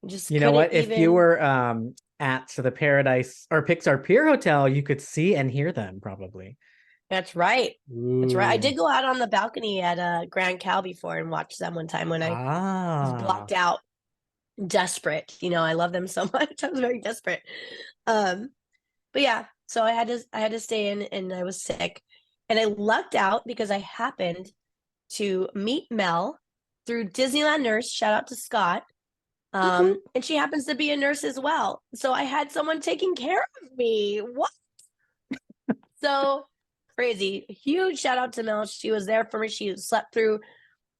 Just You know couldn't what? If you even. were at the Paradise or Pixar Pier Hotel, you could see and hear them probably. That's right. That's right. I Ooh. did go out on the balcony at Grand Cal before and watch them one time when I was Ah. blocked out, desperate. I love them so much. I was very desperate. Um, but yeah, so I had to stay in, and I was sick. And I lucked out because I happened to meet Mel through Disneyland Nurse. Shout out to Scott. Woohoo. And she happens to be a nurse as well. So I had someone taking care of me. What? So crazy. Huge shout out to Mel. She was there for me. She slept through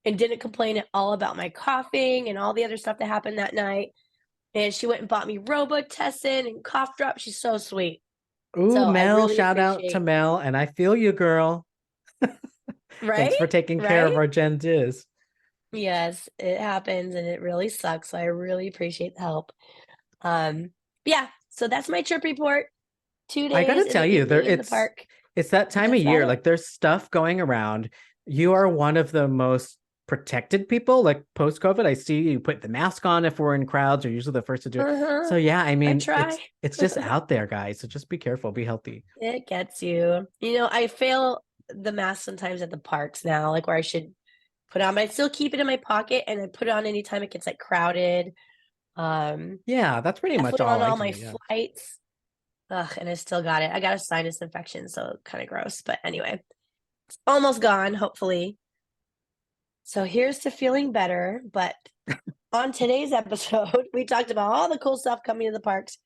and didn't complain at all about my coughing and all the other stuff that happened that night. And she went and bought me Robitussin and cough drops. She's so sweet. Ooh, So I Mel, really shout out to appreciate, Mel. And I feel you, girl. Thanks right? for taking care of Right? our Gen Diz. Yes, it happens and it really sucks. So I really appreciate the help. Um, yeah, so that's my trip report. Two I gotta days in tell the you, Disney in the park. it's that time of That's about year. it. Like there's stuff going around. You are one of the most protected people. Like post COVID, I see you put the mask on if we're in crowds. You're usually the first to do it. So Uh-huh. yeah, I I mean, try. it's just out there, guys. So just be careful, be healthy. It gets you. I fail the mask sometimes at the parks now, like where I should put on, but I still keep it in my pocket and I put it on anytime it gets like crowded. Um, Yeah, that's pretty I much put it all on I all do. my Yeah. flights. Ugh, and I still got it. I got a sinus infection, so kind of gross. But anyway, it's almost gone, hopefully. So here's to feeling better. But on today's episode, we talked about all the cool stuff coming to the parks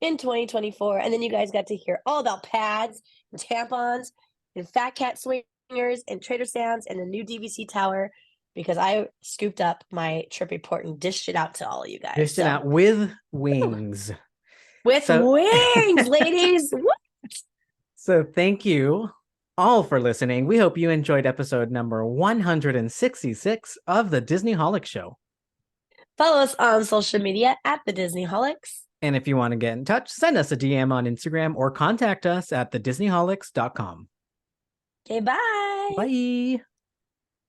in 2024. And then you guys got to hear all about pads and tampons and Fat Cat swingers and Trader Sam's and the new DVC tower because I scooped up my trip report and dished it out to all of you guys. Dished it So, out with whew, wings. with So wings, ladies. What? so thank you all for listening. We hope you enjoyed episode number 166 of the Disney Holic Show. Follow us on social media at the Disneyholics. And if you want to get in touch, send us a DM on Instagram or contact us at thedisneyholics.com. Okay, bye. Bye.